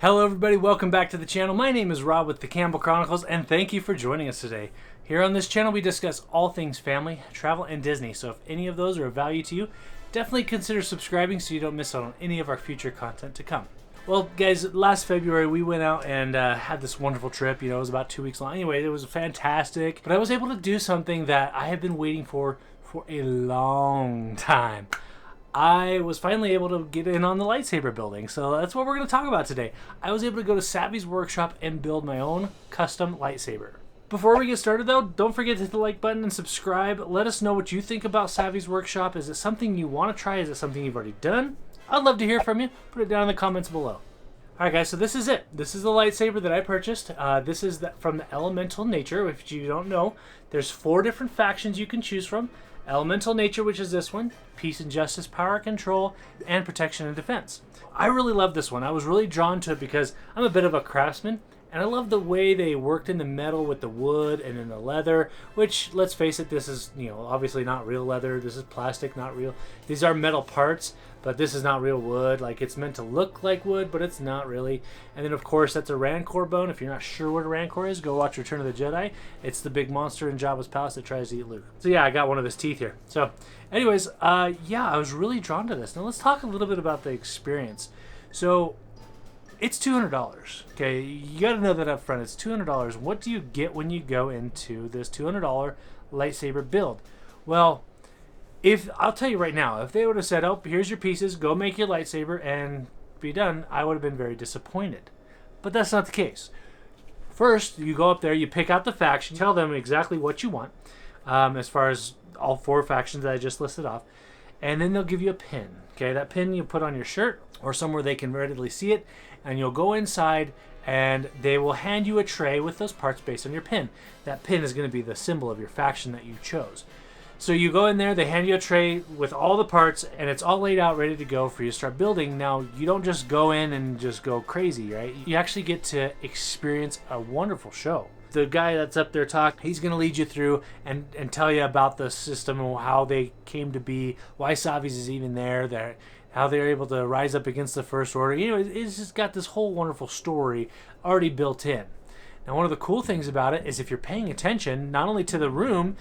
Hello everybody, welcome back to the channel. My name is Rob with the Campbell Chronicles, and thank you for joining us today. Here on this channel we discuss all things family, travel, and Disney, so if any of those are of value to you, definitely consider subscribing so you don't miss out on any of our future content to come. Well guys, last February we went out and had this wonderful trip. It was about 2 weeks long. Anyway, it was fantastic, but I was able to do something that I have been waiting for a long time. I was finally able to get in on the lightsaber building, so that's what we're going to talk about today. I was able to go to SAVI'S workshop and build my own custom lightsaber. Before we get started though, don't forget to hit the like button and subscribe. Let us know what you think about SAVI'S workshop. Is it something you want to try? Is it something you've already done? I'd love to hear from you. Put it down in the comments below. Alright guys, so this is it. This is the lightsaber that I purchased. This is from the Elemental Nature. If you don't know, there's 4 different factions you can choose from. Elemental Nature, which is this one, Peace and Justice, Power, Control, and Protection and Defense. I really love this one. I was really drawn to it because I'm a bit of a craftsman, and I love the way they worked in the metal with the wood and in the leather, which, let's face it, this is, obviously not real leather. This is plastic, not real. These are metal parts, but this is not real wood. Like, it's meant to look like wood, but it's not really. And then, of course, that's a Rancor bone. If you're not sure what a Rancor is, go watch Return of the Jedi. It's the big monster in Jabba's palace that tries to eat Luke. So yeah, I got one of his teeth here. So anyways, yeah, I was really drawn to this. Now let's talk a little bit about the experience. So it's $200. Okay, you got to know that up front. It's $200. What do you get when you go into this $200 lightsaber build? Well, I'll tell you right now, if they would have said, oh, here's your pieces, go make your lightsaber and be done, I would have been very disappointed. But that's not the case. First, you go up there, you pick out the faction, tell them exactly what you want, as far as all 4 factions that I just listed off, and then they'll give you a pin. Okay, that pin you put on your shirt or somewhere they can readily see it, and you'll go inside and they will hand you a tray with those parts based on your pin. That pin is going to be the symbol of your faction that you chose. So you go in there, they hand you a tray with all the parts, and it's all laid out ready to go for you to start building. Now, you don't just go in and just go crazy, right? You actually get to experience a wonderful show. The guy that's up there talking, he's going to lead you through and tell you about the system and how they came to be, why SAVI'S is even there, how they're able to rise up against the First Order. It's just got this whole wonderful story already built in. Now, one of the cool things about it is if you're paying attention, not only to the room,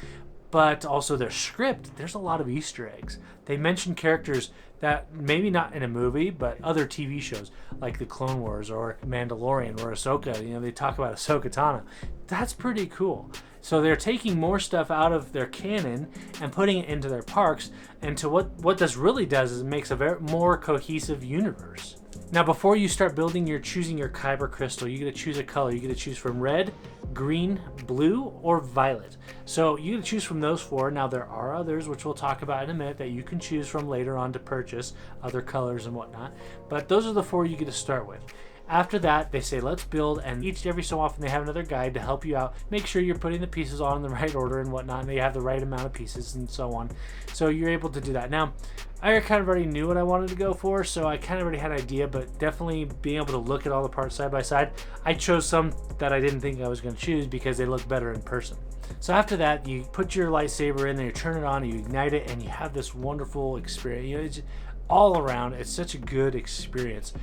but also their script, there's a lot of Easter eggs. They mention characters that maybe not in a movie, but other TV shows like the Clone Wars or Mandalorian or Ahsoka. They talk about Ahsoka Tano. That's pretty cool. So they're taking more stuff out of their canon and putting it into their parks. And to what this really does is it makes a more cohesive universe. Now, before you start building, you're choosing your Kyber crystal. You get to choose a color. You get to choose from red, green, blue, or violet. So you get to choose from those 4. Now, there are others, which we'll talk about in a minute, that you can choose from later on to purchase, other colors and whatnot. But those are the 4 you get to start with. After that, they say, let's build, and every so often they have another guide to help you out. Make sure you're putting the pieces on in the right order and whatnot, and they have the right amount of pieces and so on. So you're able to do that. Now, I kind of already knew what I wanted to go for, so I kind of already had an idea, but definitely being able to look at all the parts side by side, I chose some that I didn't think I was going to choose because they look better in person. So after that, you put your lightsaber in there, you turn it on, you ignite it, and you have this wonderful experience. It's all around, it's such a good experience.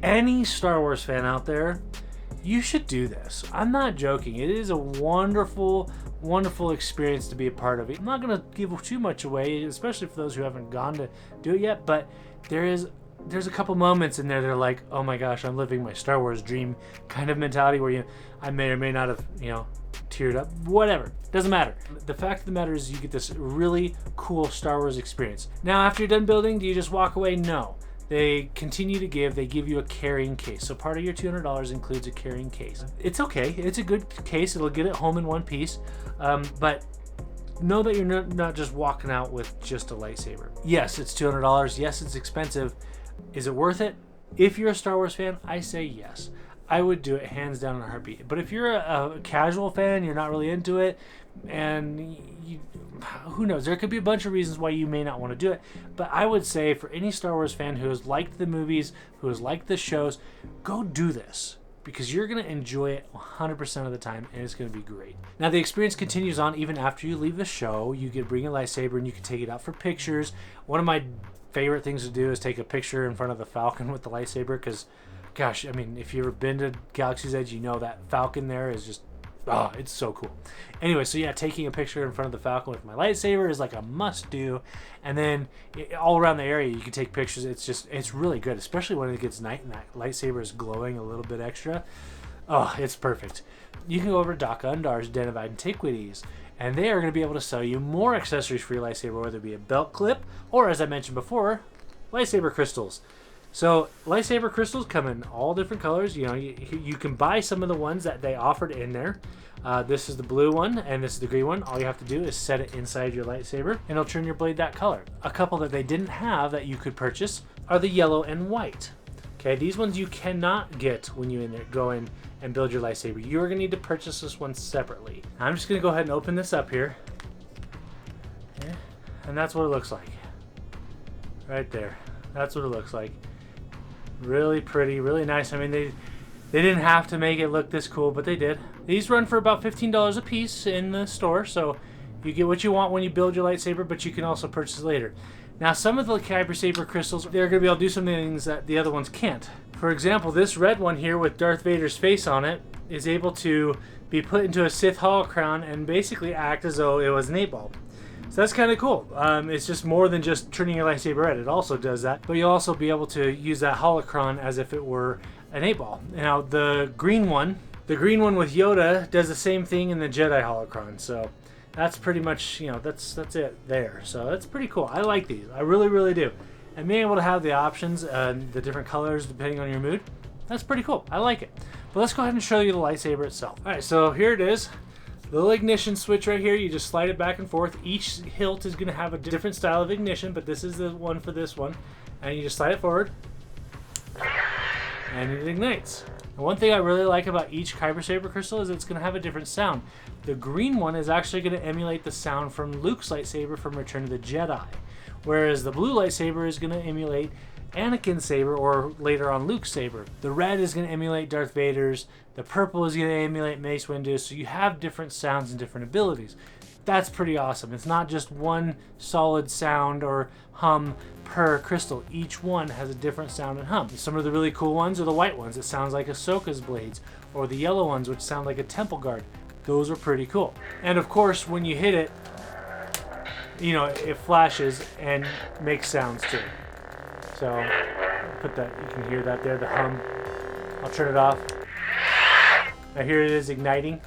Any Star Wars fan out there, you should do this. I'm not joking. It is a wonderful, wonderful experience to be a part of it. I'm not going to give too much away, especially for those who haven't gone to do it yet, but there's a couple moments in there that are like, oh my gosh, I'm living my Star Wars dream kind of mentality where I may or may not have, teared up, whatever. Doesn't matter. The fact of the matter is you get this really cool Star Wars experience. Now, after you're done building, do you just walk away? No. They continue to give. They give you a carrying case. So part of your $200 includes a carrying case. It's okay. It's a good case. It'll get it home in one piece. But know that you're not just walking out with just a lightsaber. Yes, it's $200. Yes, it's expensive. Is it worth it? If you're a Star Wars fan, I say yes. I would do it hands down in a heartbeat. But if you're a casual fan, you're not really into it, and who knows, there could be a bunch of reasons why you may not want to do it. But I would say for any Star Wars fan who has liked the movies, who has liked the shows, go do this, because you're going to enjoy it 100% of the time, and it's going to be great. Now, the experience continues on even after you leave the show. You can bring a lightsaber and you can take it out for pictures. One of my favorite things to do is take a picture in front of the Falcon with the lightsaber, because gosh, I mean, if you've ever been to Galaxy's Edge, you know that Falcon there is just, oh, it's so cool. Anyway, so yeah, taking a picture in front of the Falcon with my lightsaber is like a must-do. And then all around the area, you can take pictures. It's really good, especially when it gets night and that lightsaber is glowing a little bit extra. Oh, it's perfect. You can go over to Doc Undar's Den of Antiquities, and they are going to be able to sell you more accessories for your lightsaber, whether it be a belt clip or, as I mentioned before, lightsaber crystals. So lightsaber crystals come in all different colors. You know, you can buy some of the ones that they offered in there. This is the blue one, and this is the green one. All you have to do is set it inside your lightsaber, and it'll turn your blade that color. A couple that they didn't have that you could purchase are the yellow and white. Okay, these ones you cannot get when you go in and build your lightsaber. You are going to need to purchase this one separately. I'm just going to go ahead and open this up here. Yeah, and that's what it looks like. Right there. That's what it looks like. Really pretty, really nice. I mean, they didn't have to make it look this cool, but they did. These run for about $15 a piece in the store, so you get what you want when you build your lightsaber, but you can also purchase later. Now, some of the Kyber Saber crystals, they're going to be able to do some things that the other ones can't. For example, this red one here with Darth Vader's face on it is able to be put into a Sith holocron and basically act as though it was an 8-ball. So that's kind of cool. It's just more than just turning your lightsaber red. It also does that, but you'll also be able to use that holocron as if it were an 8-ball. Now, the green one with Yoda does the same thing in the Jedi holocron. So that's pretty much, you know, that's it there. So that's pretty cool. I like these. I really, really do. And being able to have the options, the different colors depending on your mood, that's pretty cool. I like it. But let's go ahead and show you the lightsaber itself. All right, so here it is. Little ignition switch right here. You just slide it back and forth. Each hilt is going to have a different style of ignition, but this is the one for this one. And you just slide it forward, and it ignites. And one thing I really like about each Kyber Saber crystal is it's going to have a different sound. The green one is actually going to emulate the sound from Luke's lightsaber from Return of the Jedi, whereas the blue lightsaber is going to emulate Anakin's saber, or later on Luke's saber. The red is going to emulate Darth Vader's. The purple is going to emulate Mace Windu's. So you have different sounds and different abilities. That's pretty awesome. It's not just one solid sound or hum per crystal. Each one has a different sound and hum. Some of the really cool ones are the white ones. It sounds like Ahsoka's blades, or the yellow ones, which sound like a temple guard. Those are pretty cool. And of course, when you hit it, you know, it flashes and makes sounds too. So put that, you can hear that there, the hum. I'll turn it off. Now here it is igniting.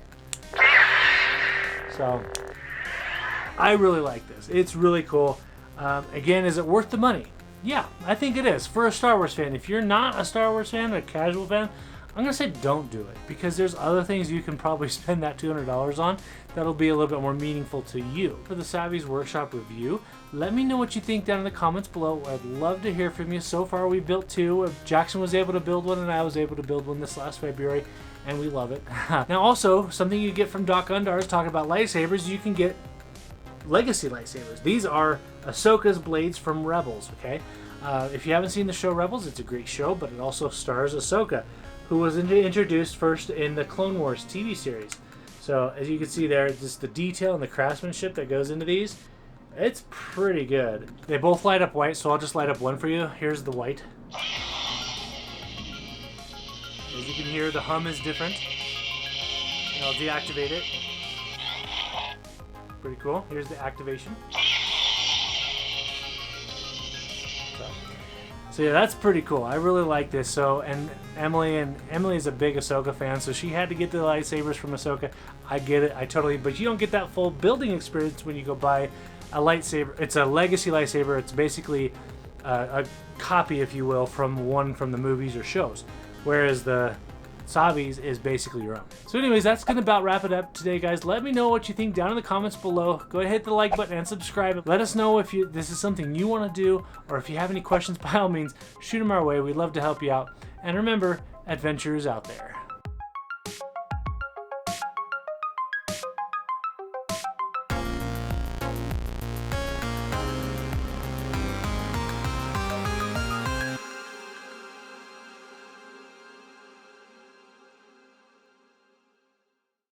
So I really like this. It's really cool. Again, is it worth the money? Yeah, I think it is. For a Star Wars fan, if you're not a Star Wars fan, a casual fan, I'm going to say don't do it, because there's other things you can probably spend that $200 on that'll be a little bit more meaningful to you. For the SAVI'S Workshop review, let me know what you think down in the comments below. I'd love to hear from you. So far, we built 2. Jackson was able to build one, and I was able to build one this last February, and we love it. Now, also, something you get from Doc Undar's talking about lightsabers, you can get legacy lightsabers. These are Ahsoka's blades from Rebels, okay? If you haven't seen the show Rebels, it's a great show, but it also stars Ahsoka, who was introduced first in the Clone Wars TV series. So as you can see there, just the detail and the craftsmanship that goes into these, it's pretty good. They both light up white, so I'll just light up one for you. Here's the white. As you can hear, the hum is different. And I'll deactivate it. Pretty cool. Here's the activation. So yeah, that's pretty cool. I really like this. So, and Emily is a big Ahsoka fan, so she had to get the lightsabers from Ahsoka. I get it. I totally, but you don't get that full building experience when you go buy a lightsaber. It's a legacy lightsaber. It's basically a copy, if you will, from one from the movies or shows, whereas the SAVI'S is basically your own. So anyways, that's going to about wrap it up today, guys. Let me know what you think down in the comments below. Go ahead, hit the like button and subscribe. Let us know if this is something you want to do, or if you have any questions, by all means, shoot them our way. We'd love to help you out. And remember, adventure is out there.